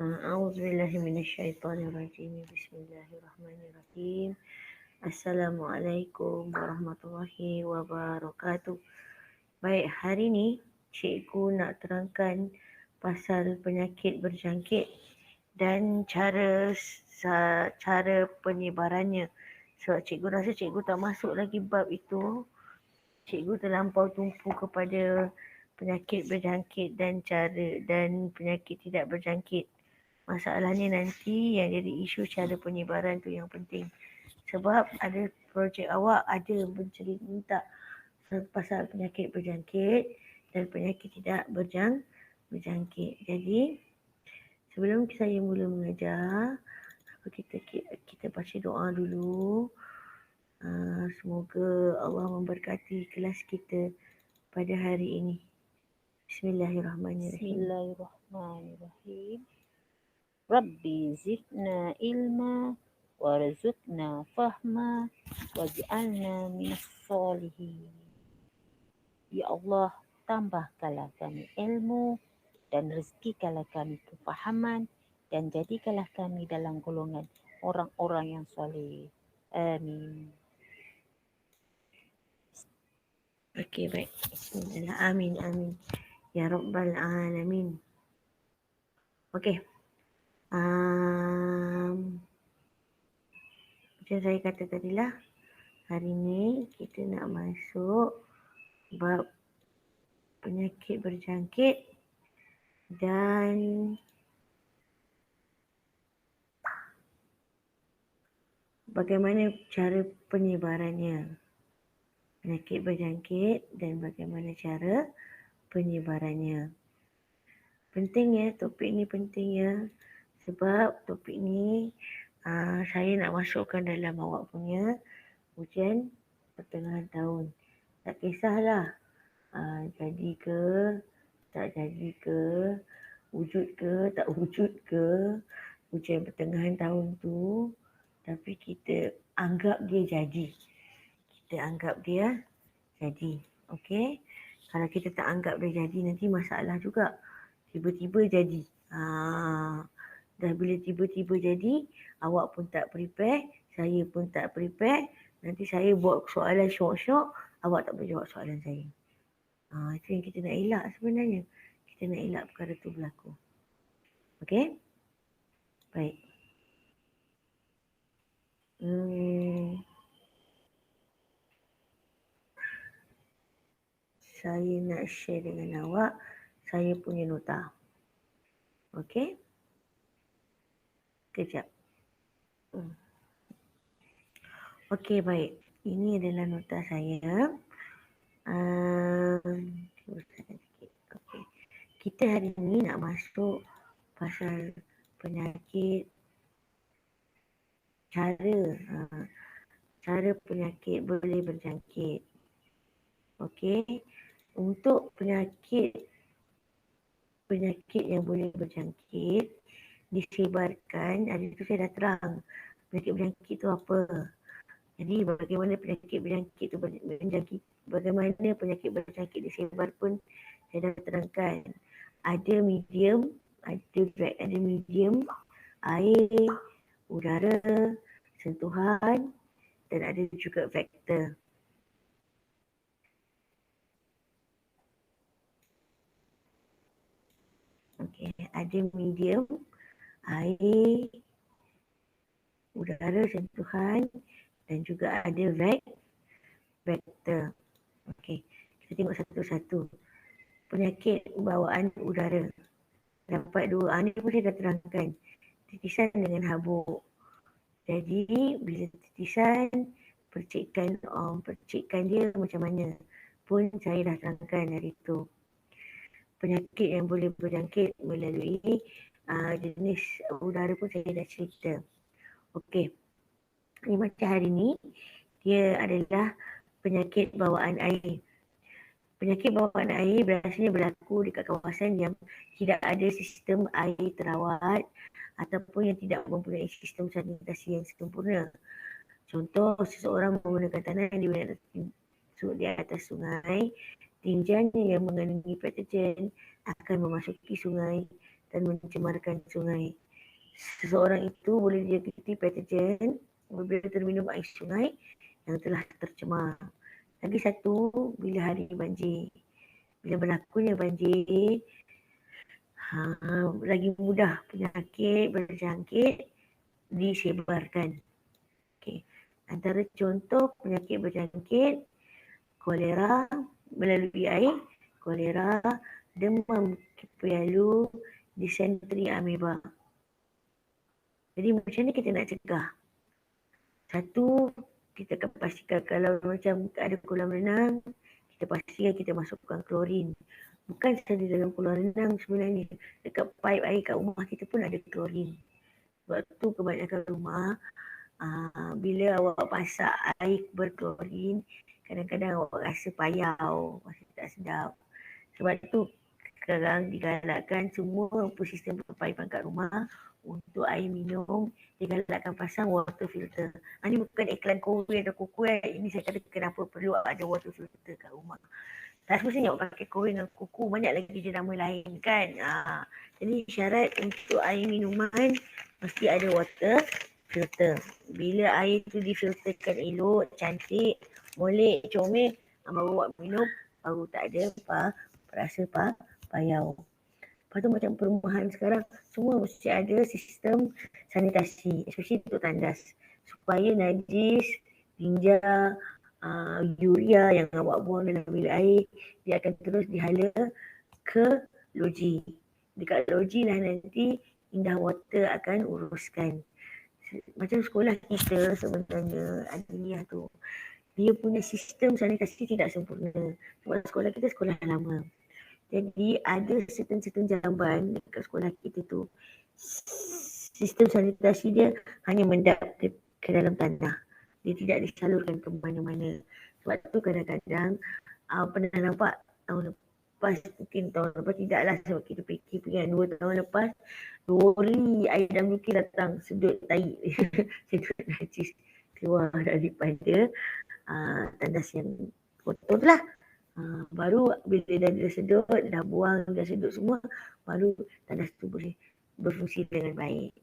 A'udzubillahi minasyaitonirrajim. Bismillahirrahmanirrahim. Assalamualaikum warahmatullahi wabarakatuh. Baik, hari ni cikgu nak terangkan pasal penyakit berjangkit dan cara penyebarannya. Sebab cikgu rasa cikgu tak masuk lagi bab itu. Cikgu terlampau tumpu kepada penyakit berjangkit dan penyakit tidak berjangkit. Masalahnya nanti yang jadi isu cara penyebaran tu yang penting. Sebab ada projek awak ada minta pasal penyakit berjangkit dan penyakit tidak berjangkit. Jadi sebelum saya mula mengajar, kita baca doa dulu. Semoga Allah memberkati kelas kita pada hari ini. Bismillahirrahmanirrahim. Bismillahirrahmanirrahim. Rabbi zidna ilma warzuqna fahma waj'alna minas solihin. Ya Allah, tambahkanlah kami ilmu dan rezekikanlah kami kefahaman dan jadikanlah kami dalam golongan orang-orang yang soleh. Amin. Okey, baik. Bismillah. Amin, amin. Ya Rabbal Alamin. Okey. Macam saya kata tadilah, hari ni kita nak masuk bab penyakit berjangkit dan bagaimana cara penyebarannya. Penyakit berjangkit dan bagaimana cara penyebarannya. Penting ya, topik ni penting ya. Sebab topik ni saya nak masukkan dalam awak punya ujian pertengahan tahun. Tak kisahlah jadi ke, tak jadi ke, wujud ke, tak wujud ke ujian pertengahan tahun tu. Tapi kita anggap dia jadi. Kita anggap dia jadi. Okey? Kalau kita tak anggap dia jadi, nanti masalah juga. Tiba-tiba jadi. Dah bila tiba-tiba jadi, awak pun tak prepare, saya pun tak prepare. Nanti saya buat soalan syok-syok, awak tak boleh jawab soalan saya. Itu yang kita nak elak sebenarnya. Kita nak elak perkara tu berlaku. Okey? Baik. Saya nak share dengan awak saya punya nota. Okey? Kejap. Okey, baik. Ini adalah nota saya. Okay. Kita hari ini nak masuk pasal penyakit, cara penyakit boleh berjangkit. Okey, untuk penyakit yang boleh berjangkit disebarkan, hari itu saya dah terang penyakit berjangkit tu apa. Jadi bagaimana penyakit berjangkit tu berjangkit, bagaimana penyakit berjangkit disebar pun saya dah terangkan. Ada medium, air, udara, sentuhan dan ada juga vektor. Okey, ada medium, air, udara, sentuhan dan juga ada vektor. Okey, kita tengok satu-satu. Penyakit bawaan udara. Dapat dua. Ini pun saya dah terangkan. Titisan dengan habuk. Jadi, bila titisan, percikkan dia macam mana. Pun saya dah terangkan hari itu. Penyakit yang boleh berjangkit melalui jenis udara pun saya dah cerita. Okey. Ini macam hari ni, dia adalah penyakit bawaan air. Penyakit bawaan air biasanya berlaku dekat kawasan yang tidak ada sistem air terawat ataupun yang tidak mempunyai sistem sanitasi yang sempurna. Contoh, seseorang menggunakan tanah yang di atas sungai, tinjanya yang mengandungi patogen akan memasuki sungai dan mencemarkan sungai. Seseorang itu boleh dijangkiti patogen apabila terminum air sungai yang telah tercemar. Lagi satu, bila hari banjir. Bila berlakunya banjir, lagi mudah penyakit berjangkit disebarkan. Okay. Antara contoh penyakit berjangkit, kolera melalui air, kolera, demam pialu, disenteri ameba. Jadi macam ni kita nak cegah? Satu, kita akan pastikan kalau macam ada kolam renang, kita pastikan kita masukkan klorin. Bukan sahaja dalam kolam renang sebenarnya, dekat paip air kat rumah kita pun ada klorin. Sebab tu kebanyakan rumah, bila awak pasak air berklorin, kadang-kadang awak rasa payau, rasa tak sedap. Sebab tu sekarang digalakkan semua sistem perpaipan kat rumah untuk air minum, digalakkan pasang water filter. Ini bukan iklan Korea atau kuku. Ini saya kata kenapa perlu ada water filter kat rumah. Tak semestinya awak pakai Korea dengan kuku, banyak lagi jenama lain kan. Jadi syarat untuk air minuman mesti ada water filter. Bila air tu difilterkan elok, cantik, molek, comel, baru awak minum, baru tak ada rasa payau. Lepas tu macam perumahan sekarang, semua mesti ada sistem sanitasi, especially untuk tandas. Supaya najis, tinja, urea yang awak buang dalam bilik air, dia akan terus dihala ke loji. Dekat loji lah nanti Indah Water akan uruskan. Macam sekolah kita sebenarnya, Adiliyah tu, dia punya sistem sanitasi tidak sempurna. Sebab sekolah kita sekolah lama. Jadi ada certain jamban dekat sekolah kita tu, sistem sanitasi dia hanya mendap ke dalam tanah. Dia tidak disalurkan ke mana-mana. Sebab tu kadang-kadang pernah nampak tahun lepas, mungkin tahun lepas tidaklah, sebab kita fikir kan 2 tahun lepas, lori air damluki datang sedut tahi, sedut najis keluar daripada tandas yang kotor lah. Baru bila dah sedut, dah buang, dah sedut semua, baru tandas tu boleh berfungsi dengan baik.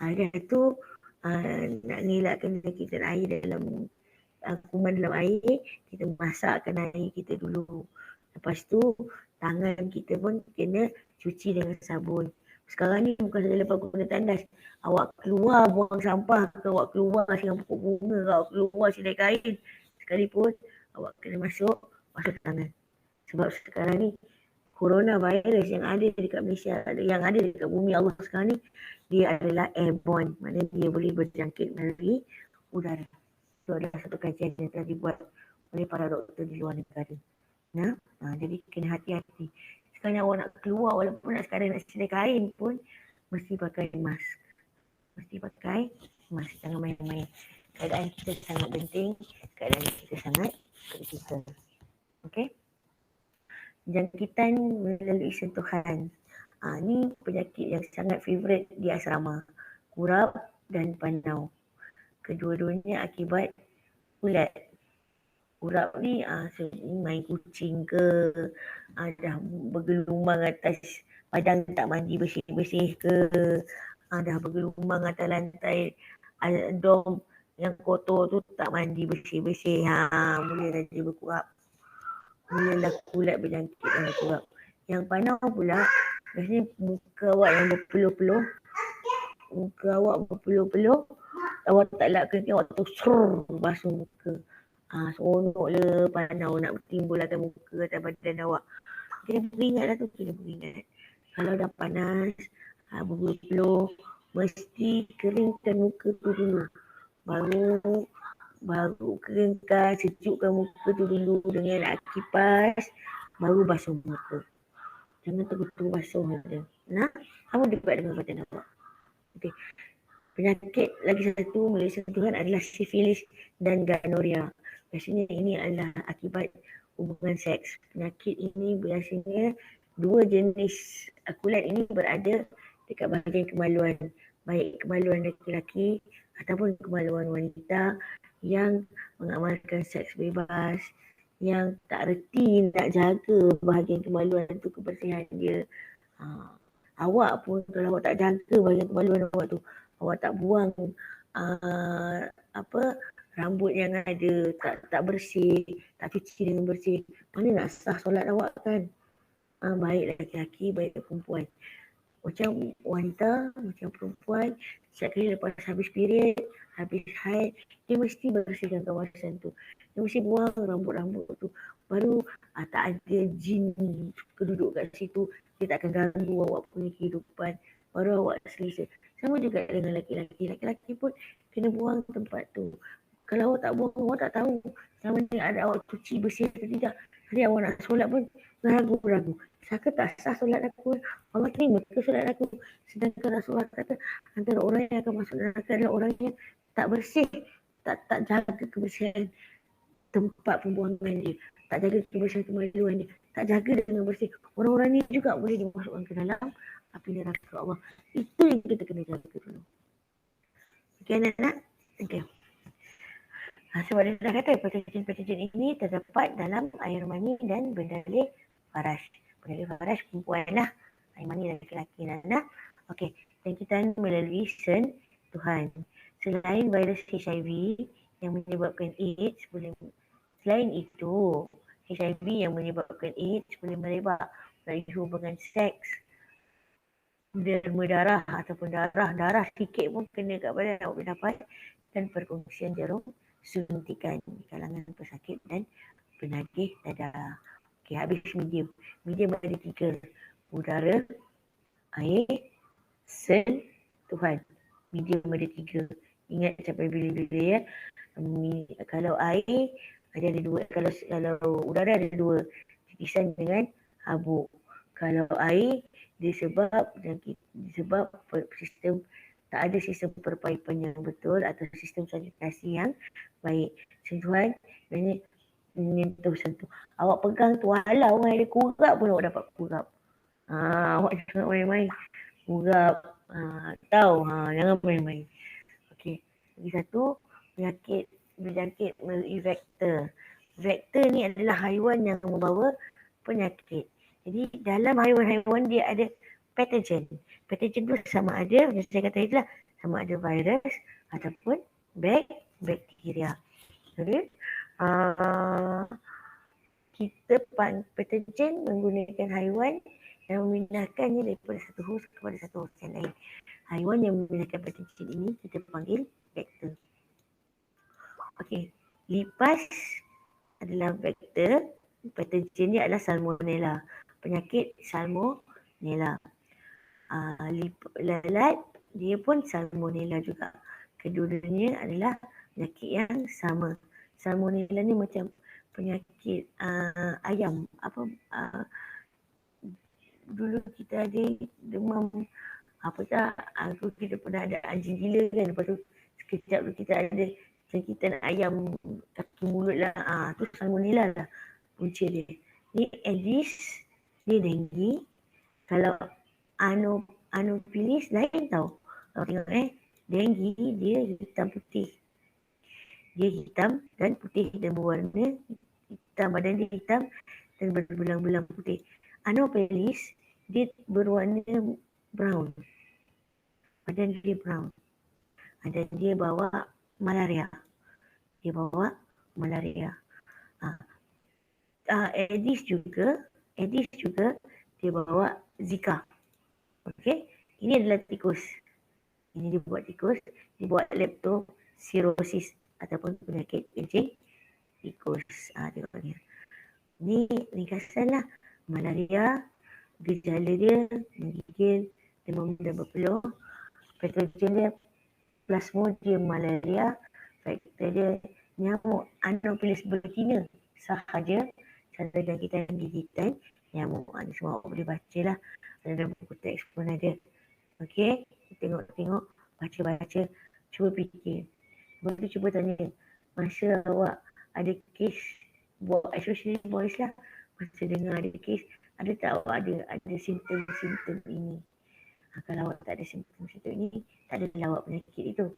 Hari tu nak ngelakkan penyakitan air dalam kuman dalam air, kita masakkan air kita dulu. Lepas tu tangan kita pun kena cuci dengan sabun. Sekarang ni bukan saja lepas guna tandas, awak keluar buang sampah ke, awak keluar dengan pokok bunga ke, awak keluar sidai kain sekalipun, awak kena masuk tangan. Sebab sekarang ni coronavirus yang ada dekat Malaysia, yang ada dekat bumi Allah sekarang ni, dia adalah airborne. Maknanya dia boleh berjangkit melalui udara. Itu adalah satu kajian yang telah dibuat oleh para doktor di luar negara. Jadi kena hati-hati. Sekarang awak nak keluar, walaupun nak sekarang nak sidai kain pun, mesti pakai mask. Jangan main-main. Keadaan kita sangat penting, keadaan kita sangat kritikal. Okay? Jangkitan melalui sentuhan. Ni penyakit yang sangat favourite di asrama. Kurap dan panau. Kedua-duanya akibat ulat. Kurap ni main kucing ke, dah bergelumang atas padang tak mandi bersih-bersih ke, dah bergelumang atas lantai dom yang kotor tu tak mandi bersih-bersih, mula dah dia berkurap. Mulalah kulat berjangkit dan berkurap. Yang panau pula, biasanya muka awak yang berpeluh-peluh, awak tak elakkan awak tu basuh muka. Seronok le panau nak timbulkan muka atas badan awak. Kena beringat lah tu, Kalau dah panas, berpeluh, mesti keringkan muka tu dulu. Baru keringkan, sejukkan muka tu dulu dengan kipas, baru basuh muka. Jangan tunggu basuh saja. Apa dekat dengan badan awak? Okay. Penyakit lagi satu melalui sentuhan adalah sifilis dan gonorrhea. Biasanya ini adalah akibat hubungan seks. Penyakit ini biasanya 2 jenis kulat ini berada dekat bahagian kemaluan. Baik kemaluan lelaki ataupun kemaluan wanita yang mengamalkan seks bebas, yang tak reti nak jaga bahagian kemaluan itu, kebersihan dia. Awak pun kalau awak tak jaga bahagian kemaluan awak tu, awak tak buang rambut yang ada, tak bersih, tak cuci dengan bersih, mana nak sah solat awak kan? Baik lelaki-lelaki, baik perempuan. Macam wanita, macam perempuan, setiap kali lepas habis period, habis haid, dia mesti bersihkan kawasan tu. Dia mesti buang rambut-rambut tu. Baru tak ada jin duduk kat situ, dia tak akan ganggu awak punya kehidupan. Baru awak selesa. Sama juga dengan lelaki-lelaki. Lelaki-lelaki pun kena buang tempat tu. Kalau awak tak buang, awak tak tahu sama ada awak cuci bersih atau tidak. Jadi awak nak solat pun ragu-ragu. Saka tak sah solat aku, Allah terima ke solat aku. Sedangkan Rasulullah kata antara orang yang akan masuk neraka adalah orang yang tak bersih, tak jaga kebersihan tempat pembuangan dia, tak jaga kebersihan kemaluan dia, tak jaga dengan bersih. Orang-orang ni juga boleh dimasukkan ke dalam api neraka Allah. Itu yang kita kena jaga dulu. Okey anak-anak? Okey. Sebab dia dah kata patogen-patogen ini terdapat dalam air mani dan bendalih faras. Bendalih faras perempuan lah. Air mani lelaki-lelaki anak. Okey. Dan kita melalui sentuhan. Selain virus HIV yang menyebabkan AIDS, selain itu HIV yang menyebabkan AIDS boleh merebak melalui hubungan seks, derma darah ataupun darah sikit pun kena kat badan awak boleh dapat, dan perkongsian jarum suntikan di kalangan pesakit dan penagih dadah. Okey, habis medium. Medium ada 3. Udara, air, sentuhan. Medium ada 3. Ingat sampai bila-bila ya. Kalau air ada 2. Kalau udara ada 2. Titisan dengan habuk. Kalau air disebab sistem tak ada sistem perpaipan yang betul atau sistem sanitasi yang baik. Sentuhan ini menyentuh. Awak pegang tu walau orang ada kurap pun awak dapat kurap. Awak jangan main-main kurap. Jangan main-main. Okey. Lagi satu, penyakit berjangkit melalui vektor. Vektor ni adalah haiwan yang membawa penyakit. Jadi dalam haiwan-haiwan dia ada patogen. Patogen tu sama ada, macam saya kata itulah, sama ada virus ataupun bakteria. Jadi kita patogen menggunakan haiwan yang memindahkannya daripada satu host kepada satu host yang lain. Haiwan yang memindahkan patogen ini kita panggil vektor. Okey, lipas adalah vektor. Patogen dia adalah salmonella. Penyakit salmonella. Lalat dia pun salmonella juga. Kedua-duanya adalah penyakit yang sama. Salmonella ni macam penyakit ayam. Dulu kita ada demam kita pernah ada anjing gila kan. Lepas tu sekejap tu kita ada jangkitan ayam kaki mulut lah. Tu salmonella lah punca dia. Ni Aedes, dia denggi. Kalau Anopheles lain tau. Kalau tengok denggi dia hitam putih. Dia hitam dan putih dan berwarna hitam. Badan dia hitam dan berbelang-belang putih. Anopheles dia berwarna brown. Badan dia brown. Dan dia bawa malaria. Aedes juga dia bawa Zika. Okey, ini adalah tikus. Ini dia buat tikus, dia buat leptospirosis ataupun penyakit kencing tikus. Tengok ni. Ni ringkasan lah. Malaria, gejala dia menggigil, demam dan berpeluh. Patogen dia Plasmodium malaria. Faktor dia nyamuk Anopheles betina. Sahaja cara jangkitan gigitan nyamuk. Ni semua awak boleh baca lah. Ada dalam buku teks pun ada. Okey, tengok, baca, cuba fikir. Lepas tu cuba tanya, masa awak ada kes, especially boys lah, masa dengar ada kes, ada tak awak ada simptom-simptom ini? Kalau awak tak ada simptom-simptom ini, tak ada awak penyakit itu.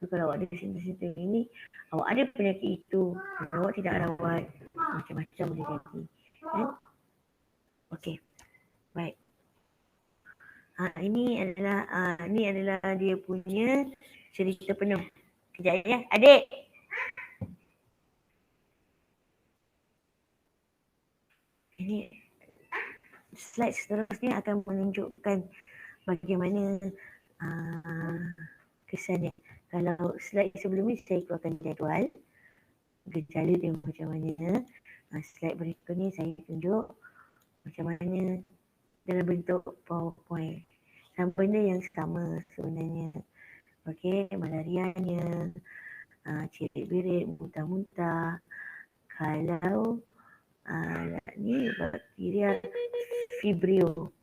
So, kalau awak ada simptom-simptom ini, awak ada penyakit itu, awak tidak rawat, macam-macam boleh jadi. Okey, baik. Ini adalah dia punya cerita penuh. Kejap ya, adik. Ini slide seterusnya akan menunjukkan bagaimana kesannya. Kalau slide sebelum ini saya keluarkan jadual, gejala dia macam mana. Slide berikut ni saya tunjuk macam mana dalam bentuk PowerPoint. Sama benda yang sama sebenarnya. Okey, malarianya, cirit birit, muntah-muntah. Kalau ni bakteria Vibrio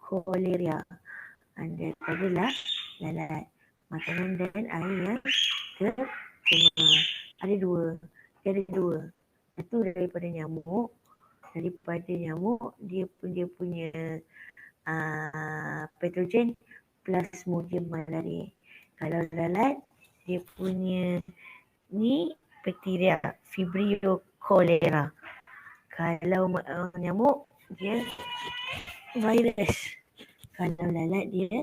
cholera. Daripada lalat makanan dan air yang tercemar. Ada dua. Satu daripada nyamuk. Dia punya patogen Plasmodium malariae. Kalau lalat dia punya ni bakteria Vibrio cholera. Kalau nyamuk dia virus. Kalau lalat dia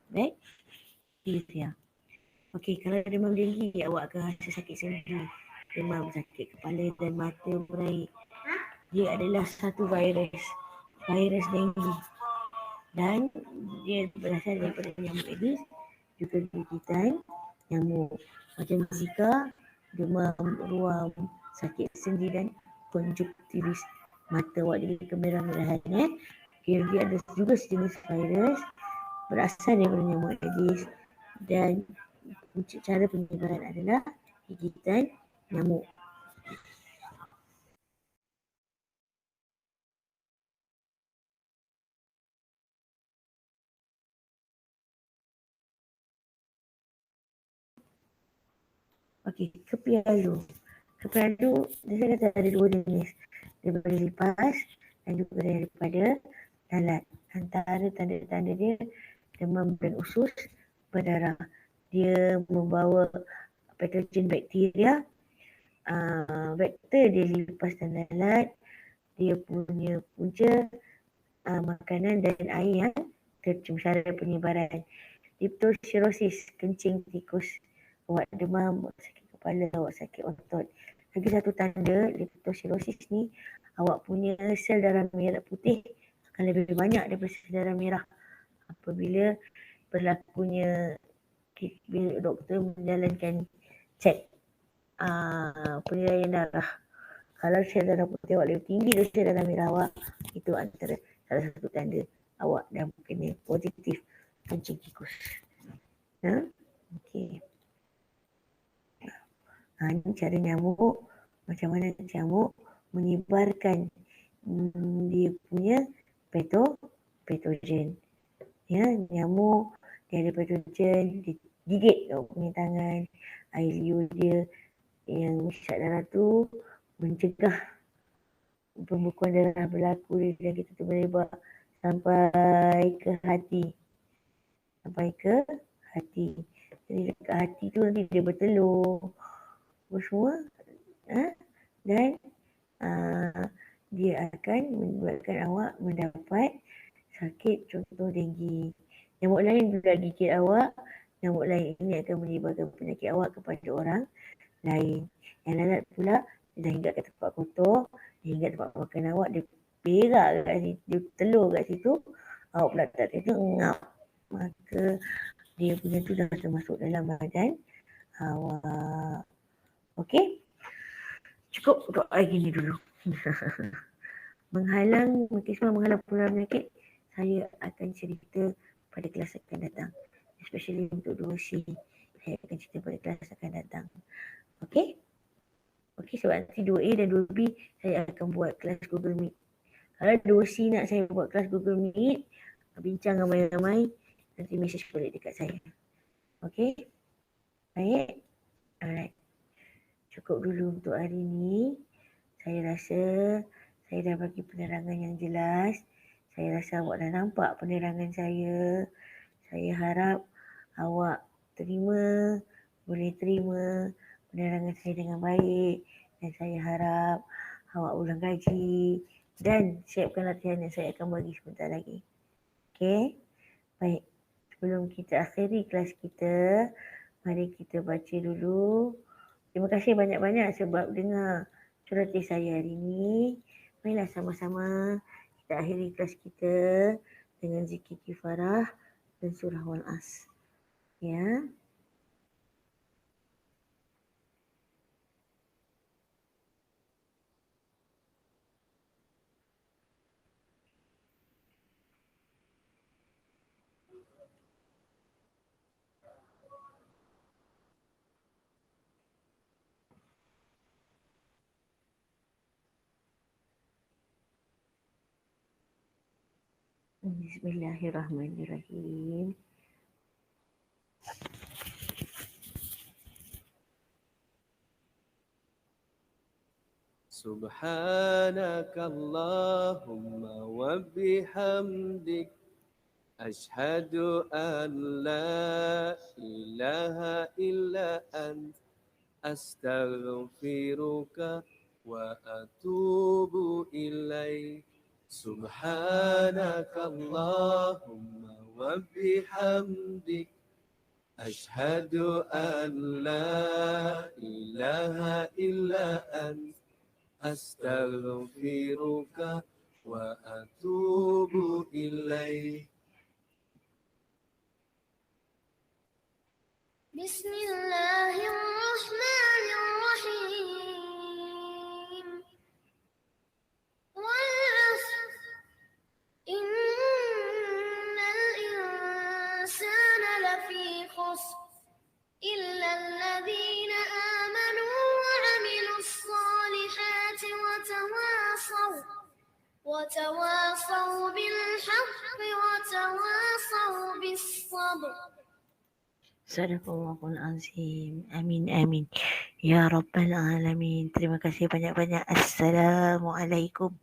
bakteria. Okey, kalau demam denggi awak akan rasa sakit sendi, demam, sakit kepala dan mata berair. Dia adalah satu virus denggi, dan dia berasal daripada nyamuk Aedes, juga gigitan nyamuk. Macam Zika, demam, ruam, sakit sendi dan konjuktivis mata awak jadi kemerah-merahan. Dia ada juga sejenis virus berasal daripada nyamuk Aedes, dan cara penyebaran adalah gigitan nyamuk. Okey, kepialu. Kepialu dia kata ada dua jenis, daripada lipas dan juga daripada lalat. Antara tanda-tanda dia demam dan usus berdarah. Dia membawa patogen bakteria, vektor dia lipas dan lalat. Dia punya punca makanan dan air yang tercemar, cara penyebaran. Leptospirosis, kencing tikus. Awak demam, awak sakit kepala, awak sakit otot. Lagi satu tanda leptospirosis ni, awak punya sel darah merah putih akan lebih banyak daripada sel darah merah. Apabila berlakunya bila doktor menjalankan cek penilaian darah. Kalau sel darah putih awak lebih tinggi dari sel darah merah awak, itu antara salah satu tanda awak dah kena positif kencing tikus. Okey. Ini cara nyamuk, macam mana nyamuk menyebarkan dia punya patogen. Nyamuk dia ada patogen, dia gigit awak punya tangan, air liur dia yang isap darah tu mencegah pembekuan darah berlaku dan kita tu melebar sampai ke hati. Jadi dekat hati tu nanti dia bertelur semua, dan dia akan menyebabkan awak mendapat sakit, contoh denggi. Nyamuk lain juga gigit awak, nyamuk lain ini akan menyebabkan penyakit awak kepada orang lain. Yang lalat pula dah hingga ke tempat kotor, hingga tempat makan awak, dia berak kat situ, dia telur kat situ, awak pula tak kena ngap, maka dia punya tu dah termasuk dalam badan awak. Okey, cukup doa gini dulu. Menghalang penularan penyakit, saya akan cerita pada kelas akan datang, especially untuk 2C. Saya akan cerita pada kelas akan datang. Okey, sebab nanti 2A dan 2B saya akan buat kelas Google Meet. Kalau 2C nak saya buat kelas Google Meet, bincang ramai-ramai, nanti message balik dekat saya. Okey, baik. Alright, cukup dulu untuk hari ni. Saya rasa saya dah bagi penerangan yang jelas. Saya rasa awak dah nampak penerangan saya. Saya harap awak boleh terima penerangan saya dengan baik. Dan saya harap awak ulang kaji dan siapkan latihan yang saya akan bagi sebentar lagi. Okey. Baik. Sebelum kita akhiri kelas kita, mari kita baca dulu. Terima kasih banyak-banyak sebab dengar curhatan saya hari ini. Marilah sama-sama kita akhiri kelas kita dengan zikir kifarah dan surah Wal-As. Ya. Bismillahirrahmanirrahim. Subhanakallahumma wa bihamdik Ashhadu an la ilaha illa ant Astaghfiruka wa atubu ilaik Subhanakallahumma wa bihamdik Ashhadu an la ilaha illa ant Astaghfiruka wa atubu ilaik. Bismillahirrahmanirrahim. Wal-'asr. Innal insana lafi khusr. Illa alladhina amanu wa 'amilus salihati wa tawasaw bil haqqi wa tawasaw bis sabr. Sadaqallahul azim. Amin amin. Ya Rabbal alamin. Terima kasih banyak-banyak. Assalamualaikum.